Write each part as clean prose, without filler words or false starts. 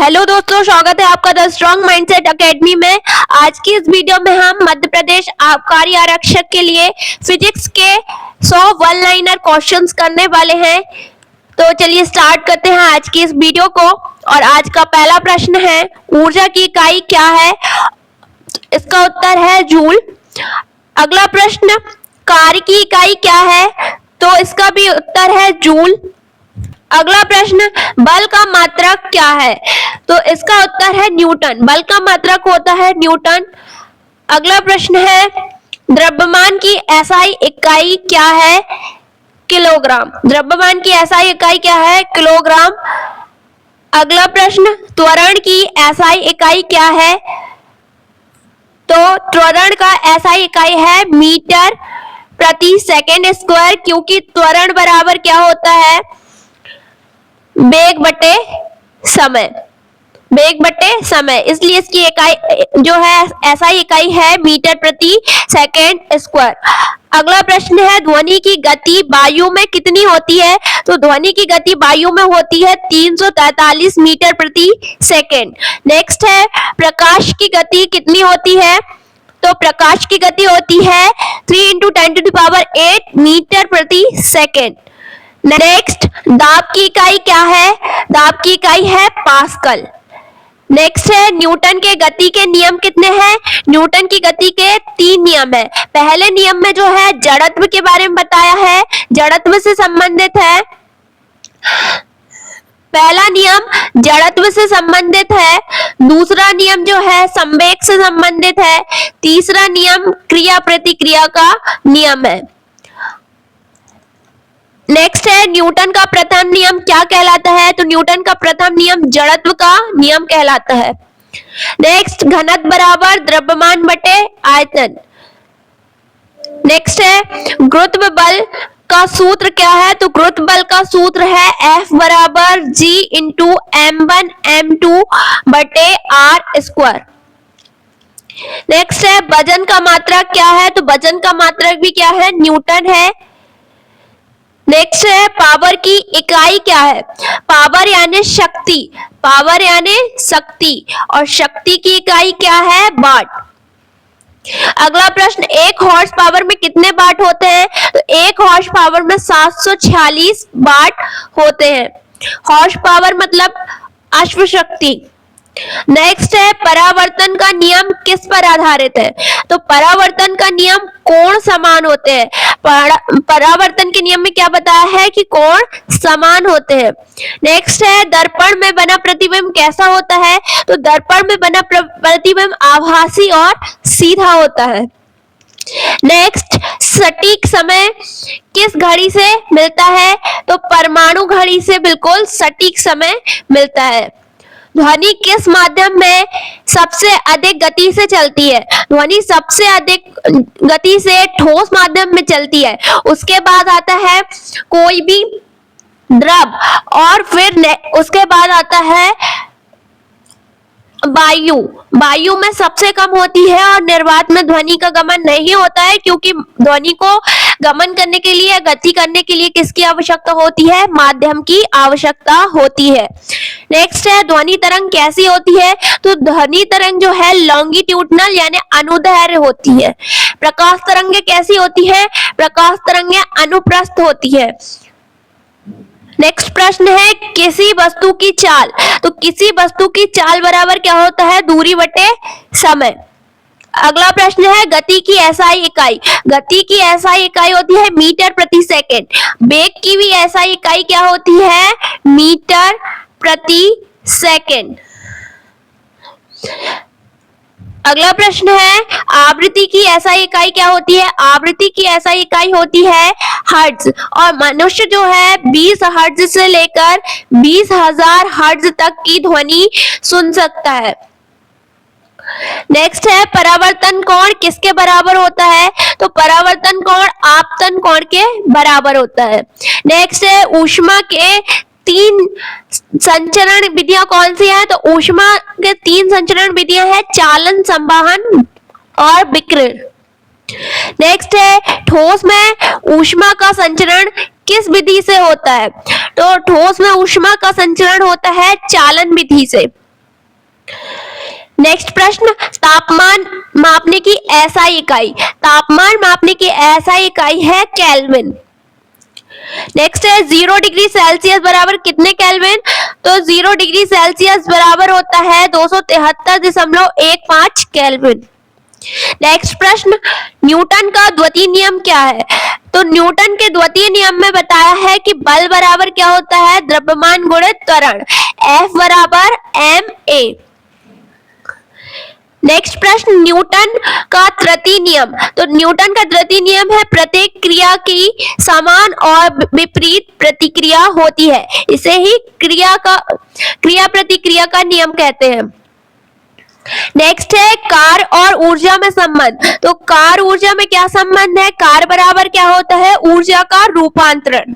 Hello दोस्तों, स्वागत है आपका द स्ट्रॉन्ग माइंडसेट एकेडमी में। आज की इस वीडियो में हम मध्य प्रदेश आबकारी आरक्षक के लिए फिजिक्स के 100 वन लाइनर क्वेश्चंस करने वाले हैं। तो चलिए स्टार्ट करते हैं आज की इस वीडियो को। और आज का पहला प्रश्न है, ऊर्जा की इकाई क्या है? इसका उत्तर है जूल। अगला प्रश्न, कार्य की इकाई क्या है? तो इसका भी उत्तर है जूल। अगला प्रश्न, बल का मात्रक क्या है? तो इसका उत्तर है न्यूटन। बल का मात्रक होता है न्यूटन। अगला प्रश्न है, द्रव्यमान की एसआई इकाई क्या है? किलोग्राम। द्रव्यमान की एसआई इकाई क्या है? किलोग्राम। अगला प्रश्न, त्वरण की एसआई इकाई क्या है? तो त्वरण का एसआई इकाई है मीटर प्रति सेकंड स्क्वायर, क्योंकि त्वरण बराबर क्या होता है? वेग बटे समय। वेग बटे समय, इसलिए इसकी इकाई जो है एसआई इकाई है मीटर प्रति सेकंड स्क्वायर। अगला प्रश्न है, ध्वनि की गति वायु में कितनी होती है? तो ध्वनि की गति वायु में होती है 343 मीटर प्रति सेकंड। नेक्स्ट है, प्रकाश की गति कितनी होती है? तो प्रकाश की गति होती है 3 × 10⁸ मीटर प्रति सेकंड। नेक्स्ट, दाब की इकाई क्या है? दाब की इकाई है पास्कल। नेक्स्ट है, न्यूटन के गति के नियम कितने हैं? न्यूटन की गति के 3 नियम है। पहले नियम में जो है जड़त्व के बारे में बताया है, जड़त्व से संबंधित है। पहला नियम जड़त्व से संबंधित है। दूसरा नियम जो है संवेग से संबंधित है। तीसरा नियम क्रिया प्रतिक्रिया का नियम है। नेक्स्ट है, न्यूटन का प्रथम नियम क्या कहलाता है? तो न्यूटन का प्रथम नियम जड़त्व का नियम कहलाता है। नेक्स्ट, घनत्व बराबर द्रव्यमान बटे आयतन। नेक्स्ट है, गुरुत्व बल का सूत्र क्या है? तो गुरुत्व बल का सूत्र है F बराबर G × m1 m2 बटे r स्क्वायर। नेक्स्ट है, वजन का मात्रक क्या है? तो वजन का मात्रक भी क्या है? न्यूटन है। नेक्स्ट है, पावर की इकाई क्या है? पावर यानी शक्ति। पावर यानी शक्ति, और शक्ति की इकाई क्या है? वाट। अगला प्रश्न, 1 हॉर्स पावर में कितने वाट होते हैं? तो 1 हॉर्स पावर में 746 वाट होते हैं। हॉर्स पावर मतलब अश्व शक्ति। नेक्स्ट है, परावर्तन का नियम किस पर आधारित है? तो परावर्तन का नियम कोण समान होते हैं। परावर्तन के नियम में क्या बताया है कि कोण समान होते हैं। नेक्स्ट है, दर्पण में बना प्रतिबिंब कैसा होता है? तो दर्पण में बना प्रतिबिंब आभासी और सीधा होता है। नेक्स्ट, सटीक समय किस घड़ी से मिलता है? तो परमाणु घड़ी से बिल्कुल सटीक समय मिलता है। ध्वनि किस माध्यम में सबसे अधिक गति से चलती है? ध्वनि सबसे अधिक गति से ठोस माध्यम में चलती है। उसके बाद आता है कोई भी द्रव, और फिर उसके बाद आता है वायु। वायु में सबसे कम होती है, और निर्वात में ध्वनि का गमन नहीं होता है, क्योंकि ध्वनि को गमन करने के लिए, गति करने के लिए किसकी आवश्यकता होती है? माध्यम की आवश्यकता होती है। नेक्स्ट है, ध्वनि तरंग कैसी होती है? तो ध्वनि तरंग जो है लॉन्गिट्यूडनल यानी अनुदैर्घ्य होती है। प्रकाश तरंगे कैसी होती है? प्रकाश तरंगे अनुप्रस्थ होती है। नेक्स्ट प्रश्न है, किसी वस्तु की चाल। तो किसी वस्तु की चाल बराबर क्या होता है? दूरी बटे समय। अगला प्रश्न है, गति की एसआई इकाई। गति की एसआई इकाई होती है मीटर प्रति सेकंड। वेग की भी एसआई इकाई क्या होती है? मीटर प्रति सेकंड। अगला प्रश्न है, आवृत्ति की एसआई इकाई क्या होती है? आवृत्ति की एसआई इकाई होती है हर्ट्ज, और मनुष्य जो है 20 हर्ट्ज से लेकर 20,000 हर्ट्ज तक की ध्वनि सुन सकता है। नेक्स्ट है, परावर्तन कोण किसके बराबर होता है? तो परावर्तन कोण आपतन कोण के बराबर होता है। नेक्स्ट है, ऊष्मा के 3 संचरण विधियां कौन सी है? तो ऊष्मा के 3 संचरण विधियां हैं चालन, संवहन और विकिरण। नेक्स्ट है, ठोस में ऊष्मा का संचरण किस विधि से होता है? तो ठोस में ऊष्मा का संचरण होता है चालन विधि से। नेक्स्ट प्रश्न, तापमान मापने की एसआई इकाई। तापमान मापने की एसआई इकाई है केल्विन। नेक्स्ट है 0 डिग्री सेल्सियस बराबर कितने केल्विन? तो 0 डिग्री सेल्सियस बराबर होता है 273.15 केल्विन। नेक्स्ट प्रश्न, न्यूटन का द्वितीय नियम क्या है? तो न्यूटन के द्वितीय नियम में बताया है कि बल बराबर क्या होता है? द्रव्यमान गुणित त्वरण, F बराबर ma। नेक्स्ट प्रश्न, न्यूटन का तृतीय नियम। तो न्यूटन का तृतीय नियम है प्रत्येक क्रिया की समान और विपरीत प्रतिक्रिया होती है, इसे ही क्रिया प्रतिक्रिया का नियम कहते हैं। नेक्स्ट है कार और ऊर्जा में संबंध। तो कार ऊर्जा में क्या संबंध है? कार बराबर क्या होता है? ऊर्जा का रूपांतरण।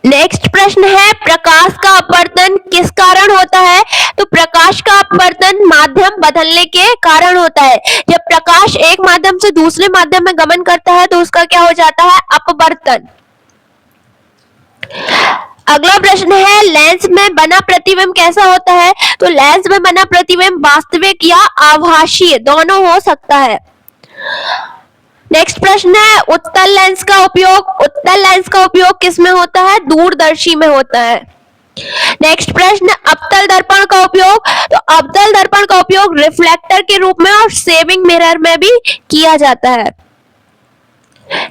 नेक्स्ट प्रश्न है प्रकाश का अपवर्तन किस कारण होता है? तो प्रकाश का अपवर्तन माध्यम बदलने के कारण होता है। जब प्रकाश एक माध्यम से दूसरे माध्यम में गमन करता है तो उसका क्या हो जाता है? अपवर्तन। अगला प्रश्न है लेंस में बना प्रतिबिंब कैसा होता है? तो लेंस में बना प्रतिबिंब वास्तविक या आभासीय दोनों हो सकता है। नेक्स्ट प्रश्न है उत्तल लेंस का उपयोग। उत्तल लेंस का उपयोग किस में होता है? दूरदर्शी में होता है। नेक्स्ट प्रश्न, अवतल दर्पण का उपयोग। तो अवतल दर्पण का उपयोग रिफ्लेक्टर के रूप में और सेविंग मिरर में भी किया जाता है।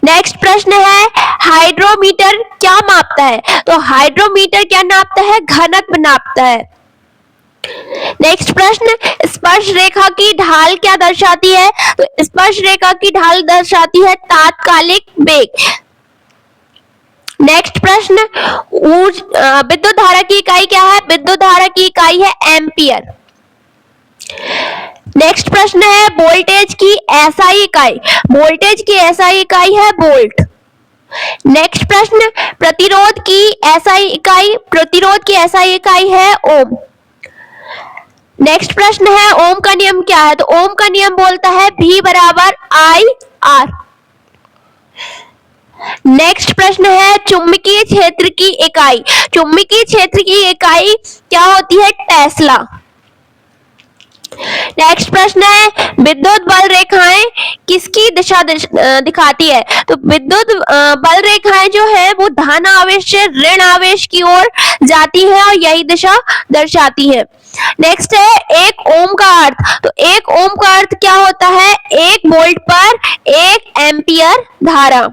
नेक्स्ट प्रश्न है हाइड्रोमीटर क्या मापता है? तो हाइड्रोमीटर क्या नापता है? घनत्व नापता है। नेक्स्ट प्रश्न, स्पर्श रेखा की ढाल क्या दर्शाती है? तो स्पर्श रेखा की ढाल दर्शाती है तात्कालिक वेग। नेक्स्ट प्रश्न, विद्युत धारा की इकाई क्या है? विद्युत धारा की इकाई है एम्पियर। नेक्स्ट प्रश्न है वोल्टेज की एसआई इकाई। वोल्टेज की एसआई इकाई है वोल्ट। नेक्स्ट प्रश्न, प्रतिरोध की एसआई इकाई। प्रतिरोध की एसआई इकाई है ओम। नेक्स्ट प्रश्न है ओम का नियम क्या है? तो ओम का नियम बोलता है V बराबर आई आर। नेक्स्ट प्रश्न है चुंबकीय क्षेत्र की इकाई। चुंबकीय क्षेत्र की इकाई क्या होती है? टेस्ला। नेक्स्ट प्रश्न है विद्युत बल रेखाएं किसकी दिशा दिखाती है? तो विद्युत बल रेखाएं जो है वो धन आवेश से ऋण आवेश की ओर जाती है और यही दिशा दर्शाती है। नेक्स्ट है एक ओम का अर्थ। तो एक ओम का अर्थ क्या होता है? 1 वोल्ट पर 1 एम्पियर धारा।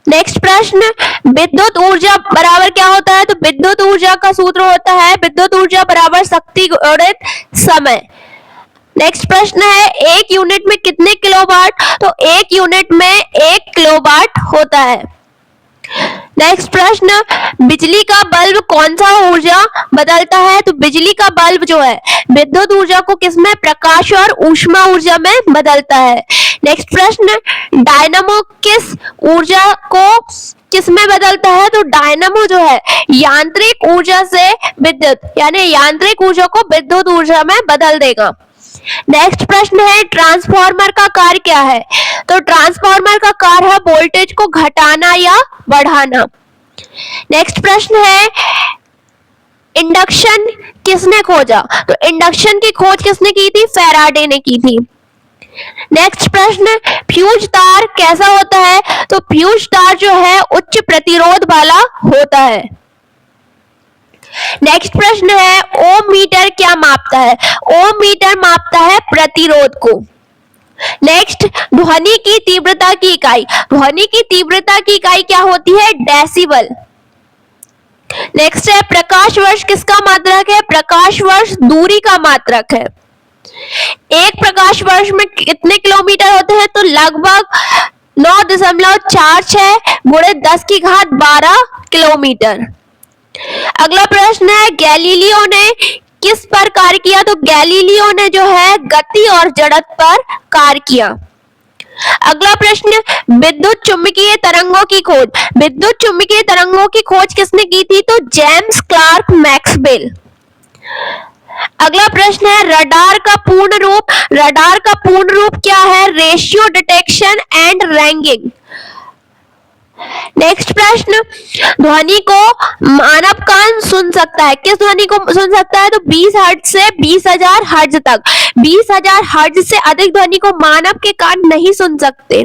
नेक्स्ट प्रश्न, विद्युत ऊर्जा बराबर क्या होता है? तो विद्युत ऊर्जा का सूत्र होता है विद्युत ऊर्जा बराबर शक्ति गुणित समय। नेक्स्ट प्रश्न है एक यूनिट में कितने किलोवाट? तो एक यूनिट में 1 किलोवाट होता है। नेक्स्ट प्रश्न, बिजली का बल्ब कौन सा ऊर्जा बदलता है? तो बिजली का बल्ब जो है विद्युत ऊर्जा को किसमें? प्रकाश और ऊष्मा ऊर्जा में बदलता है। नेक्स्ट प्रश्न, डायनामो किस ऊर्जा को किस में बदलता है? तो डायनामो जो है यांत्रिक ऊर्जा से विद्युत यानी यांत्रिक ऊर्जा को विद्युत ऊर्जा में बदल देगा। नेक्स्ट प्रश्न है ट्रांसफार्मर का कार्य क्या है? तो ट्रांसफार्मर का कार्य है वोल्टेज को घटाना या बढ़ाना। नेक्स्ट प्रश्न है इंडक्शन किसने खोजा? तो इंडक्शन की खोज किसने की थी? फैराडे ने की थी। नेक्स्ट प्रश्न, फ्यूज तार कैसा होता है? तो फ्यूज तार जो है उच्च प्रतिरोध वाला होता है। नेक्स्ट प्रश्न है ओम मीटर क्या मापता है? ओम मीटर मापता है प्रतिरोध को। नेक्स्ट, ध्वनि की तीव्रता की इकाई। ध्वनि की तीव्रता की इकाई क्या होती है? डेसिबल। नेक्स्ट है प्रकाश वर्ष किसका मात्रक है? प्रकाश वर्ष दूरी का मात्रक है। एक प्रकाश वर्ष में कितने किलोमीटर होते हैं? तो लगभग 9.46 गुणित 10 की घात 12 किलोमीटर। अगला प्रश्न है गैलीलियो ने किस पर कार्य किया? तो गैलीलियो ने जो है गति और जड़त्व पर कार्य किया। अगला प्रश्न, विद्युत चुंबकीय तरंगों की खोज। विद्युत चुंबकीय तरंगों की खोज किसने की थी? तो जेम्स क्लार्क मैक्सवेल। अगला प्रश्न है रडार का पूर्ण रूप। रडार का पूर्ण रूप क्या है? Ratio detection and ranking. Next प्रश्न, ध्वनि को मानव कान सुन सकता है, किस ध्वनि को सुन सकता है? तो 20 हर्ट्ज से 20,000 हर्ट्ज तक। 20,000 हर्ट्ज से अधिक ध्वनि को मानव के कान नहीं सुन सकते।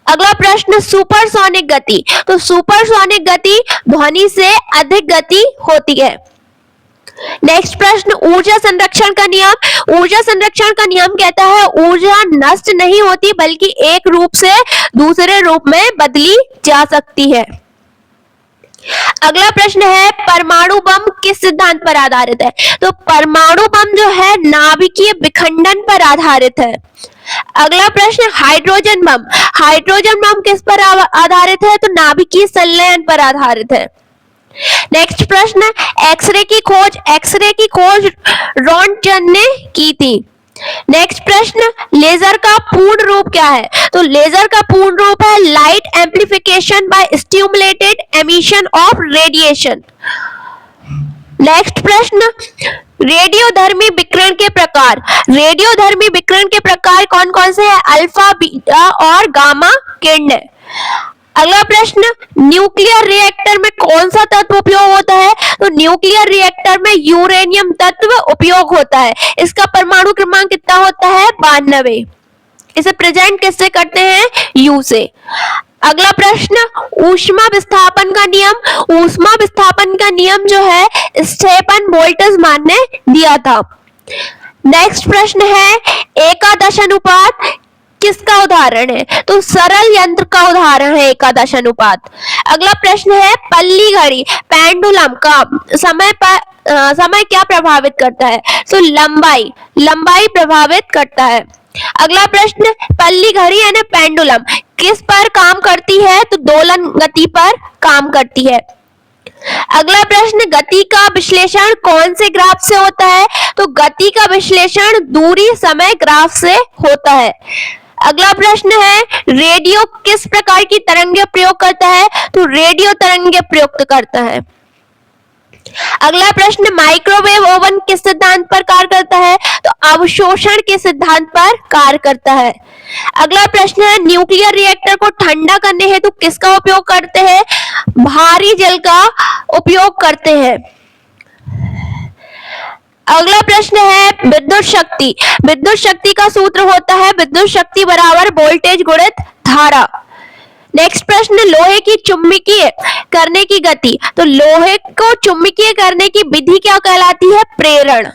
अगला प्रश्न, सुपरसोनिक गति, तो सुपरसोनिक गति ध्वनि से अधिक गति होती है। नेक्स्ट प्रश्न, ऊर्जा संरक्षण का नियम। ऊर्जा संरक्षण का नियम कहता है ऊर्जा नष्ट नहीं होती बल्कि एक रूप से दूसरे रूप में बदली जा सकती है। अगला प्रश्न है, परमाणु बम किस सिद्धांत पर आधारित है? तो परमाणु बम जो है नाभिकीय विखंडन पर आधारित है। अगला प्रश्न, हाइड्रोजन बम। हाइड्रोजन बम किस पर आधारित है? तो नाभिकीय संलयन पर आधारित है। नेक्स्ट प्रश्न, एक्सरे की खोज। एक्सरे की खोज रॉन्टगन ने की थी। नेक्स्ट प्रश्न, लेजर का पूर्ण रूप क्या है? तो लेजर का पूर्ण रूप है light amplification by stimulated emission of radiation. Next प्रश्न, रेडियोधर्मी विकिरण के प्रकार। रेडियोधर्मी विकिरण के प्रकार कौन कौन से हैं? अल्फा, बीटा और गामा किरण। अगला प्रश्न, न्यूक्लियर रिएक्टर में कौन सा तत्व उपयोग होता है? तो न्यूक्लियर रिएक्टर में यूरेनियम तत्व उपयोग होता है। इसका परमाणु क्रमांक कितना होता है? 92। इसे प्रेजेंट किससे करते हैं? यू से। अगला प्रश्न, ऊष्मा विस्थापन का नियम। ऊष्मा विस्थापन का नियम जो है स्टेफन बोल्ट्जमान ने दिया था। नेक्स्ट प्रश्न है, एकादश अनुपात किसका उदाहरण है? तो सरल यंत्र का उदाहरण है एकादश अनुपात। अगला प्रश्न है, पल्ली घड़ी पेंडुलम का समय क्या प्रभावित करता है? तो लंबाई प्रभावित करता है। अगला प्रश्न, पल्ली घड़ी यानी पेंडुलम किस पर काम करती है? तो दोलन गति पर काम करती है। अगला प्रश्न, गति का विश्लेषण कौन से ग्राफ से होता है? तो गति का विश्लेषण दूरी समय ग्राफ से होता है। अगला प्रश्न है, रेडियो किस प्रकार की तरंगें प्रयोग करता है? तो रेडियो तरंगें प्रयुक्त करता है। अगला प्रश्न, माइक्रोवेव ओवन किस सिद्धांत पर कार्य करता है? तो अवशोषण के सिद्धांत पर कार्य करता है। अगला प्रश्न है, न्यूक्लियर रिएक्टर को ठंडा करने हेतु किसका उपयोग करते हैं? भारी जल का उपयोग करते हैं। अगला प्रश्न है, विद्युत शक्ति। विद्युत शक्ति का सूत्र होता है विद्युत शक्ति बराबर वोल्टेज गुणित धारा। नेक्स्ट प्रश्न, लोहे की चुंबकीय करने की गति। तो लोहे को चुंबकीय करने की विधि क्या कहलाती है? प्रेरण।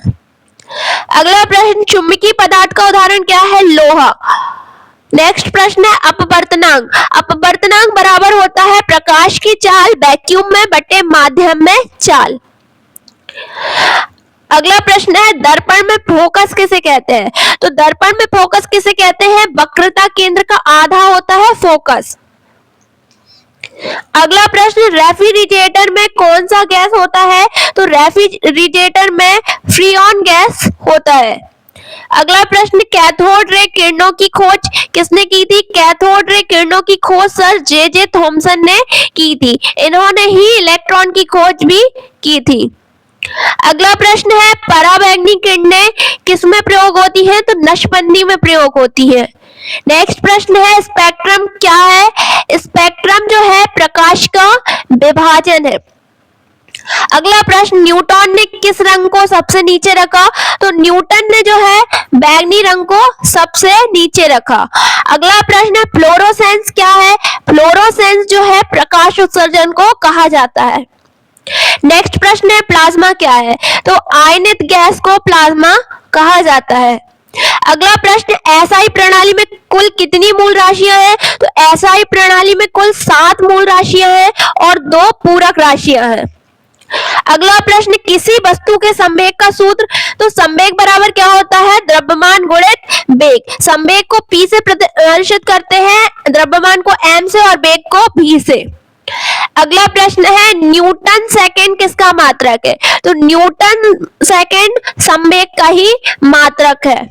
अगला प्रश्न, चुंबकीय पदार्थ का उदाहरण क्या है? लोहा। नेक्स्ट प्रश्न है, अपवर्तनांक। अपवर्तनांक बराबर होता है प्रकाश की चाल वैक्यूम में बटे माध्यम में चाल। अगला प्रश्न है, दर्पण में फोकस किसे कहते हैं? तो दर्पण में फोकस किसे कहते हैं? वक्रता केंद्र का आधा होता है फोकस। अगला प्रश्न, रेफ्रिजरेटर में कौन सा गैस होता है? तो रेफ्रिजरेटर में फ्रीऑन गैस होता है। अगला प्रश्न, कैथोड रे किरणों की खोज किसने की थी? कैथोड रे किरणों की खोज सर जे थॉमसन ने की थी। इन्होंने ही इलेक्ट्रॉन की खोज भी की थी। अगला प्रश्न है, पराबैंगनी किरणें किसमें प्रयोग होती हैं? तो नसबंदी में प्रयोग होती है। नेक्स्ट प्रश्न है, स्पेक्ट्रम क्या है? स्पेक्ट्रम जो है प्रकाश का विभाजन है। अगला प्रश्न, न्यूटन ने किस रंग को सबसे नीचे रखा? तो न्यूटन ने जो है बैंगनी रंग को सबसे नीचे रखा। अगला प्रश्न, फ्लोरोसेंस क्या है? फ्लोरोसेंस जो है प्रकाश उत्सर्जन को कहा जाता है। नेक्स्ट प्रश्न है, प्लाज्मा क्या है? तो आयनित गैस को प्लाज्मा कहा जाता है। अगला प्रश्न, एसआई प्रणाली में कुल कितनी मूल राशियां हैं? तो एसआई प्रणाली में कुल 7 मूल राशियां हैं और 2 पूरक राशियां हैं। अगला प्रश्न, किसी वस्तु के संवेग का सूत्र। तो संवेग बराबर क्या होता है? द्रव्यमान गुणित वेग। संवेग को p से प्रदर्शित करते हैं, द्रव्यमान को m से और वेग को v से। अगला प्रश्न है, न्यूटन सेकंड किसका मात्रक है? तो न्यूटन सेकंड संवेग का ही मात्रक है।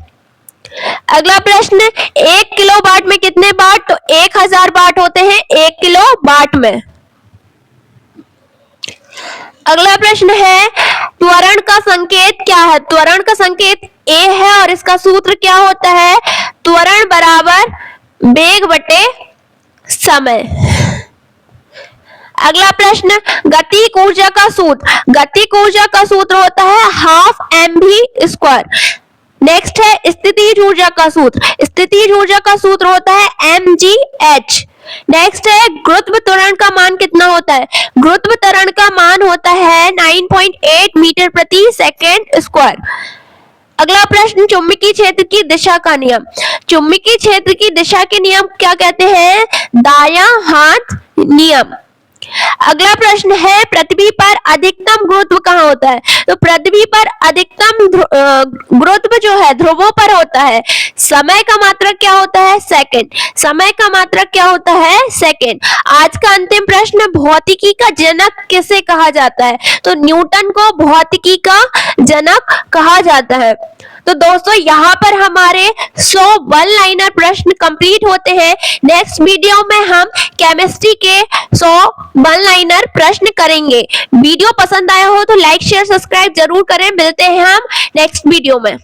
अगला प्रश्न, 1 किलो वाट में कितने वाट? तो 1000 वाट होते हैं 1 किलो वाट में। अगला प्रश्न है, त्वरण का संकेत क्या है? त्वरण का संकेत a है और इसका सूत्र क्या होता है? त्वरण बराबर वेग बटे समय। अगला प्रश्न, गतिक ऊर्जा का सूत्र। गतिक ऊर्जा का सूत्र होता है हाफ mv स्क्वायर। नेक्स्ट है स्थितिज ऊर्जा का सूत्र। स्थितिज ऊर्जा का सूत्र होता है mgh। नेक्स्ट है गुरुत्व त्वरण का मान कितना होता है। गुरुत्व त्वरण का मान होता है 9.8 मीटर प्रति सेकेंड स्क्वायर। अगला प्रश्न, चुंबकीय क्षेत्र की दिशा का नियम। चुंबकीय क्षेत्र की दिशा के नियम क्या कहते हैं, दायां हाथ नियम। अगला प्रश्न है, पृथ्वी पर अधिकतम गुरुत्व कहाँ होता है। तो पृथ्वी पर अधिकतम गुरुत्व जो है ध्रुवों पर होता है। समय का मात्रक क्या होता है, सेकंड। समय का मात्रक क्या होता है, सेकंड। आज का अंतिम प्रश्न, भौतिकी का जनक किसे कहा जाता है। तो न्यूटन को भौतिकी का जनक कहा जाता है। तो दोस्तों यहाँ पर हमारे 100 वन लाइनर प्रश्न कंप्लीट होते हैं। नेक्स्ट वीडियो में हम केमिस्ट्री के 100 वन लाइनर प्रश्न करेंगे। वीडियो पसंद आया हो तो लाइक शेयर सब्सक्राइब जरूर करें। मिलते हैं हम नेक्स्ट वीडियो में।